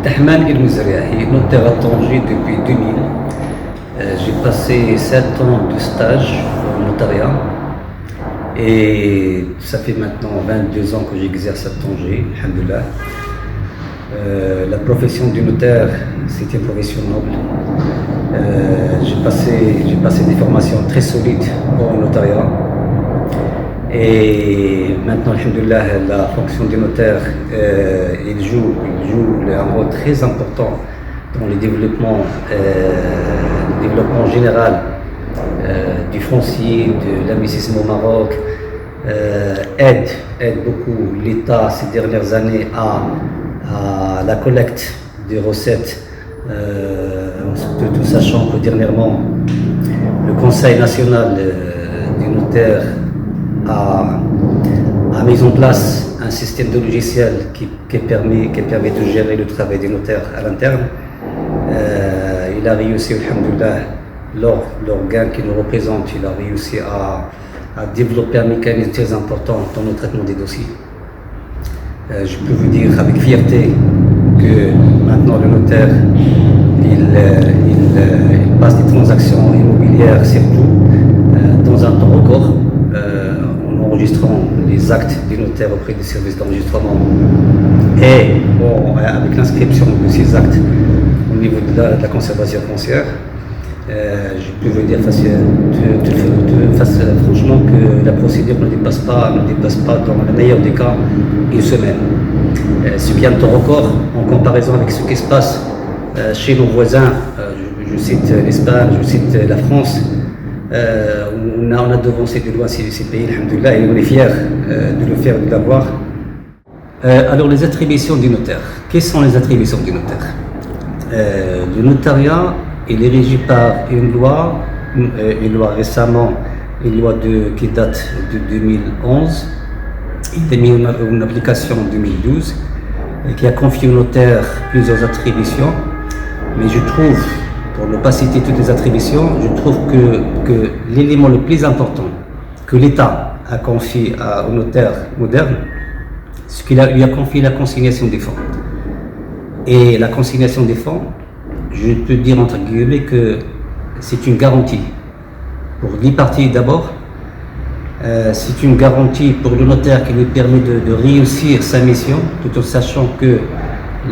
Tahman El Mouzriahi, notaire à Tanger depuis 2000. J'ai passé 7 ans de stage au notariat et ça fait maintenant 22 ans que j'exerce à Tanger, alhamdoulilah. La profession du notaire, c'est une profession noble. J'ai passé des formations très solides au notariat. Et maintenant, alhamdoulilah, la fonction du notaire, il joue un rôle très important dans le développement général du foncier, de l'investissement au Maroc, aide beaucoup l'État ces dernières années à la collecte des recettes, tout sachant que dernièrement, le Conseil national des notaires a mis en place un système de logiciel qui permet de gérer le travail des notaires à l'interne. Il a réussi, alhamdoulilah, l'organe qui nous représente, il a réussi à développer un mécanisme très important dans le traitement des dossiers. Je peux vous dire avec fierté que maintenant le notaire, il passe des transactions immobilières surtout dans un temps record. En enregistrant les actes des notaires auprès des services d'enregistrement et avec l'inscription de ces actes au niveau de la conservation foncière, je peux vous dire franchement que la procédure ne dépasse pas dans le meilleur des cas une semaine. Ce qui est un temps record en comparaison avec ce qui se passe chez nos voisins, je cite l'Espagne, je cite la France. On a devancé de loin ces pays, alhamdoulilah, et on est fiers de le faire, de l'avoir. Alors, les attributions du notaire. Quelles sont les attributions du notaire? Le notariat, il est régi par une loi récemment, une loi qui date de 2011. Il a mis une application en 2012 qui a confié au notaire plusieurs attributions. Mais je trouve, pour ne pas citer toutes les attributions, je trouve que l'élément le plus important que l'État a confié au notaire moderne, c'est qu'il lui a confié la consignation des fonds. Et la consignation des fonds, je peux dire entre guillemets que c'est une garantie. Pour 10 parties d'abord, c'est une garantie pour le notaire qui lui permet de réussir sa mission, tout en sachant que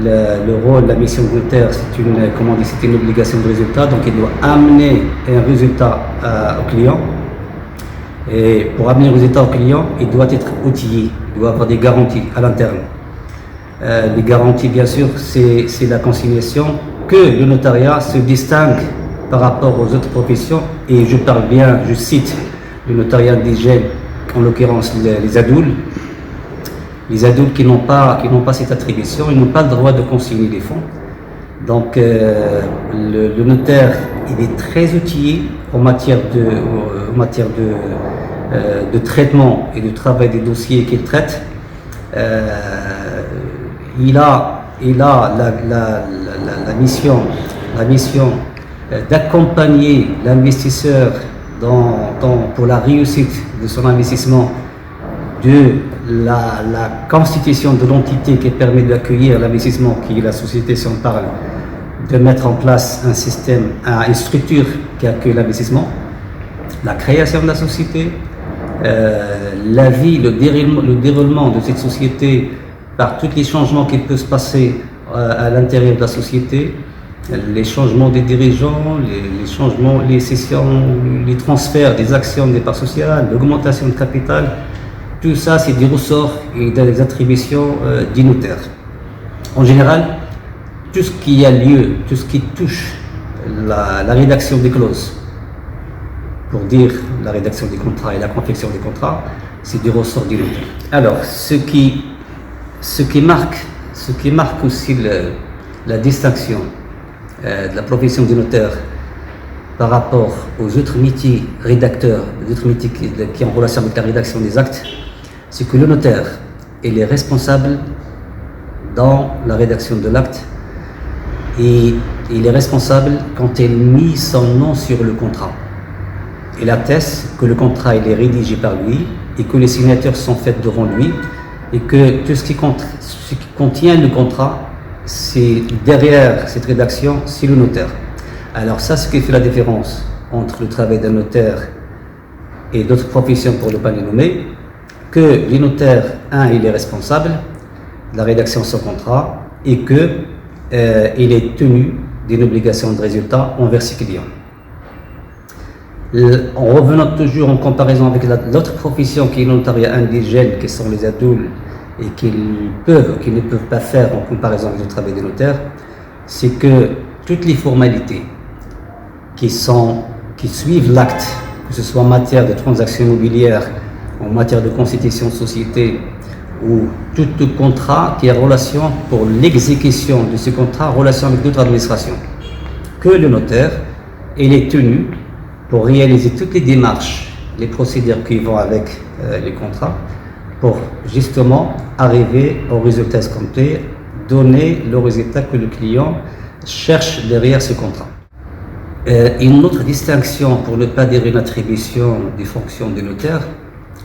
le rôle, la mission du notaire, c'est une obligation de résultat, donc il doit amener un résultat au client. Et pour amener un résultat au client, il doit être outillé, il doit avoir des garanties à l'interne. Les garanties, bien sûr, c'est la consignation que le notariat se distingue par rapport aux autres professions. Et je parle bien, je cite le notariat indigène, en l'occurrence les adouls. Les adultes qui n'ont pas cette attribution, ils n'ont pas le droit de consigner les fonds. Donc le notaire, il est très outillé en matière de traitement et de travail des dossiers qu'il traite. Il a la mission d'accompagner l'investisseur pour la réussite de son investissement, de la constitution de l'entité qui permet d'accueillir l'investissement, qui est la société si on parle, de mettre en place un système, une structure qui accueille l'investissement, la création de la société, le déroulement de cette société par tous les changements qui peuvent se passer à l'intérieur de la société, les changements des dirigeants, les changements, les cessions, les transferts des actions des parts sociales, l'augmentation de capital. Tout ça, c'est des ressorts et des attributions du notaire. En général, tout ce qui a lieu, tout ce qui touche la rédaction des clauses, pour dire la rédaction des contrats et la confection des contrats, c'est du ressort du notaire. Alors, ce qui marque aussi la distinction de la profession du notaire par rapport aux autres métiers rédacteurs, les autres métiers qui ont en relation avec la rédaction des actes, c'est que le notaire, il est responsable dans la rédaction de l'acte et il est responsable quand il met son nom sur le contrat. Il atteste que le contrat il est rédigé par lui et que les signatures sont faites devant lui et que tout ce qui contient le contrat, c'est derrière cette rédaction, c'est le notaire. Alors ça, ce qui fait la différence entre le travail d'un notaire et d'autres professions pour ne pas les nommer, que les notaires, il est responsable de la rédaction de son contrat et que il est tenu d'une obligation de résultat envers ses clients. En revenant toujours en comparaison avec l'autre profession qui est le notariat indigène, qui sont les adultes et qu'ils ne peuvent pas faire en comparaison avec le travail des notaires, c'est que toutes les formalités qui suivent l'acte, que ce soit en matière de transactions immobilières, en matière de constitution de société, ou tout contrat qui a relation pour l'exécution de ce contrat en relation avec d'autres administrations, que le notaire il est tenu pour réaliser toutes les démarches, les procédures qui vont avec les contrats, pour justement arriver au résultat escompté, donner le résultat que le client cherche derrière ce contrat. Une autre distinction, pour ne pas dire une attribution des fonctions des notaires,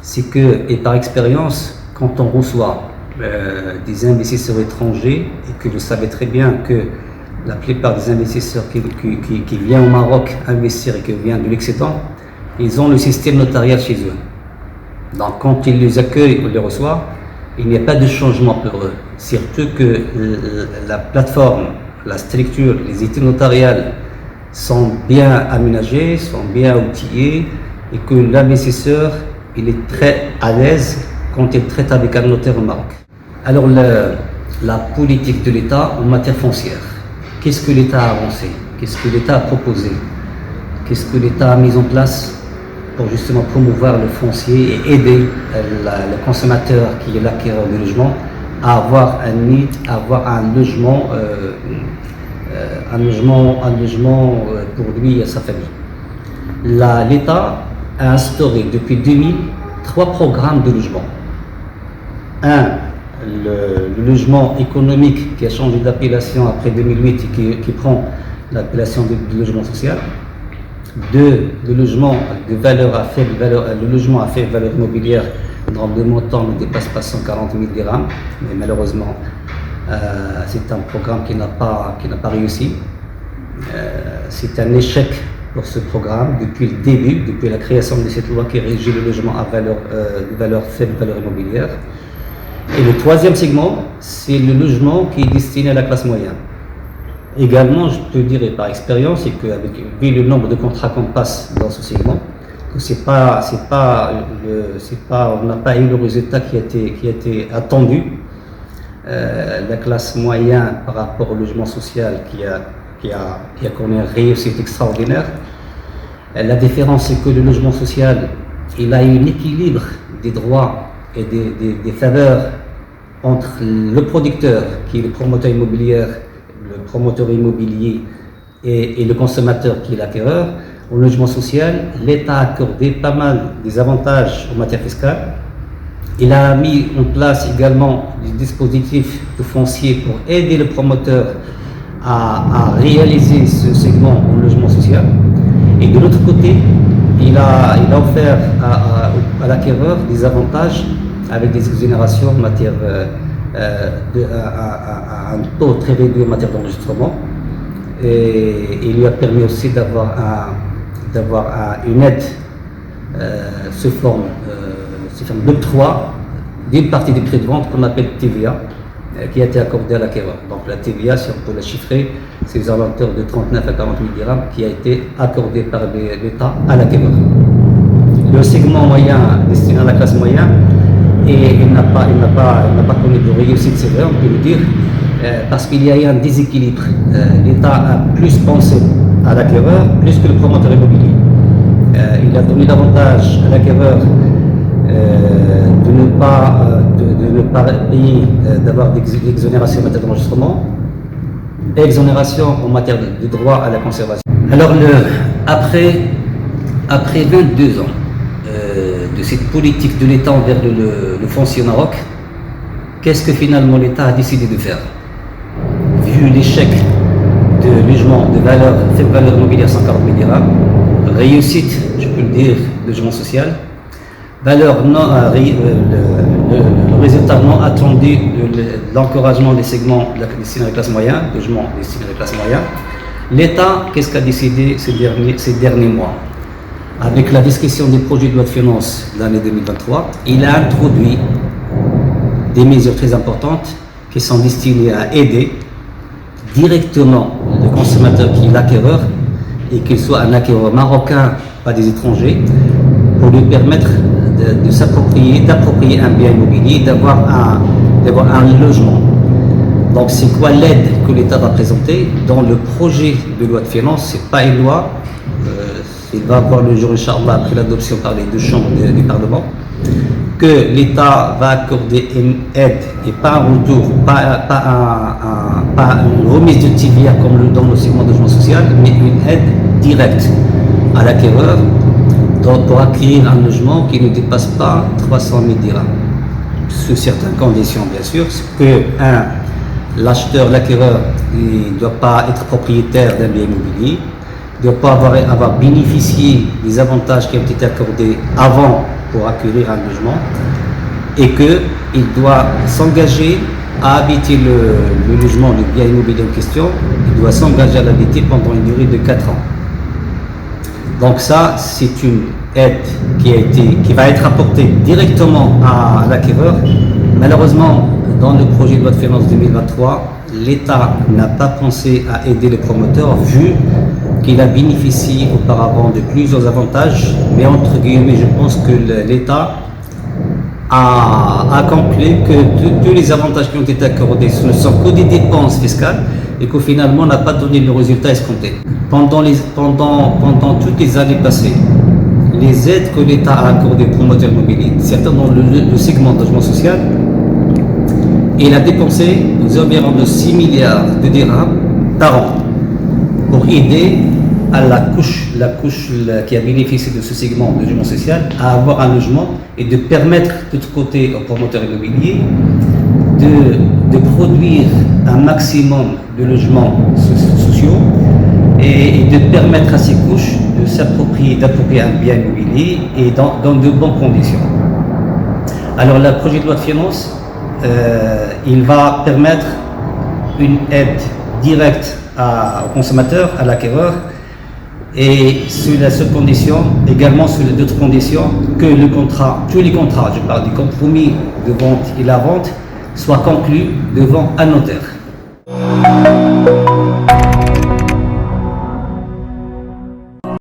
c'est que, et par expérience, quand on reçoit des investisseurs étrangers, et que vous savez très bien que la plupart des investisseurs qui viennent au Maroc investir et qui viennent de l'excédent, ils ont le système notarial chez eux. Donc quand ils les accueillent ou les reçoivent, il n'y a pas de changement pour eux. Surtout que la plateforme, la structure, les études notariales sont bien aménagées, sont bien outillées et que l'investisseur il est très à l'aise quand il traite avec un notaire au Maroc. Alors la politique de l'État en matière foncière. Qu'est-ce que l'État a avancé? Qu'est-ce que l'État a proposé? Qu'est-ce que l'État a mis en place pour justement promouvoir le foncier et aider le consommateur qui est l'acquéreur du logement à avoir un logement pour lui et sa famille. L'État a instauré depuis 2000 3 programmes de logement. Le logement économique qui a changé d'appellation après 2008 et qui prend l'appellation de logement social. 2, le logement de valeur à faible valeur, le logement à faible valeur immobilière dont le montant ne dépasse pas 140 000 dirhams, mais malheureusement c'est un programme qui n'a pas réussi. C'est un échec pour ce programme depuis le début, depuis la création de cette loi qui régit le logement à faible valeur immobilière. Et le 3e segment, c'est le logement qui est destiné à la classe moyenne. Également, je peux dire par expérience, et vu le nombre de contrats qu'on passe dans ce segment, on n'a pas eu le résultat qui a été attendu. La classe moyenne par rapport au logement social qui a connu une réussite extraordinaire. La différence, c'est que le logement social, il a un équilibre des droits et des faveurs entre le producteur, qui est le promoteur immobilier, et le consommateur, qui est l'acquéreur. Au logement social, l'État a accordé pas mal des avantages en matière fiscale. Il a mis en place également des dispositifs de foncier pour aider le promoteur à réaliser ce segment en logement social. Et de l'autre côté, il a offert à l'acquéreur des avantages avec des exonérations en matière un taux très réduit en matière d'enregistrement. Et il lui a permis aussi d'avoir une aide sous forme d'octroi d'une partie des prix de vente qu'on appelle TVA, qui a été accordée à l'acquéreur. Donc la TVA, si on peut la chiffrer, c'est aux alentours de 39 à 40 000 dirhams qui a été accordée par l'État à l'acquéreur. Le segment moyen destiné à la classe moyenne, et il n'a pas connu de réussite, c'est vrai, on peut le dire. parce qu'il y a eu un déséquilibre. L'État a plus pensé à l'acquéreur plus que le promoteur immobilier. Il a donné l'avantage à l'acquéreur de ne pas payer, d'avoir des exonérations en matière d'enregistrement, et exonération en matière de droit à la conservation. Alors, après 22 ans de cette politique de l'État envers le foncier au Maroc, qu'est-ce que finalement l'État a décidé de faire? Vu l'échec de logement de faible valeur immobilière 140 000 dirhams, réussite, je peux le dire, de logement social, valeur non, le résultat non attendu de l'encouragement des segments destinés à la classe moyenne, logement destiné à la classe moyenne, l'État, qu'est-ce qu'a décidé ces derniers mois? Avec la discussion des projets de loi de finances de l'année 2023, il a introduit des mesures très importantes qui sont destinées à aider directement le consommateur qui est l'acquéreur, et qu'il soit un acquéreur marocain, pas des étrangers, pour lui permettre d'approprier un bien immobilier, d'avoir un logement. Donc c'est quoi l'aide que l'État va présenter dans le projet de loi de finances? C'est pas une loi, il va avoir le jour, Inch'Allah, après l'adoption par les deux chambres du Parlement, que l'État va accorder une aide et pas un retour, pas une remise de TVA comme dans le segment de logement social, mais une aide directe à l'acquéreur pour acquérir un logement qui ne dépasse pas 300 000 dirhams. Sous certaines conditions, bien sûr, que l'acheteur, l'acquéreur, ne doit pas être propriétaire d'un bien immobilier, ne doit pas avoir bénéficié des avantages qui ont été accordés avant pour acquérir un logement, et qu'il doit s'engager à habiter le logement, le bien immobilier en question. Il doit s'engager à l'habiter pendant une durée de 4 ans. Donc ça, c'est une aide qui va être apportée directement à l'acquéreur. Malheureusement, dans le projet de loi de finances 2023, l'État n'a pas pensé à aider les promoteurs, vu qu'il a bénéficié auparavant de plusieurs avantages, mais entre guillemets, je pense que l'État a conclu que tous les avantages qui ont été accordés ce ne sont que des dépenses fiscales, et qu'au finalement n'a pas donné le résultat escompté. Pendant toutes les années passées, les aides que l'État a accordées aux promoteurs immobiliers, certainement le segment de logement social, il a dépensé aux environs de 6 milliards de dirhams par an pour aider à la couche qui a bénéficié de ce segment de logement social à avoir un logement, et de permettre de l'autre côté aux promoteurs immobiliers de produire un maximum de logements sociaux, et de permettre à ces couches d'approprier un bien immobilier, et dans de bonnes conditions. Alors le projet de loi de finances, il va permettre une aide directe au consommateur, à l'acquéreur, et sous la seule condition, également sous les d'autres conditions, que tous les contrats, je parle du compromis de vente et la vente, soient conclus devant un notaire.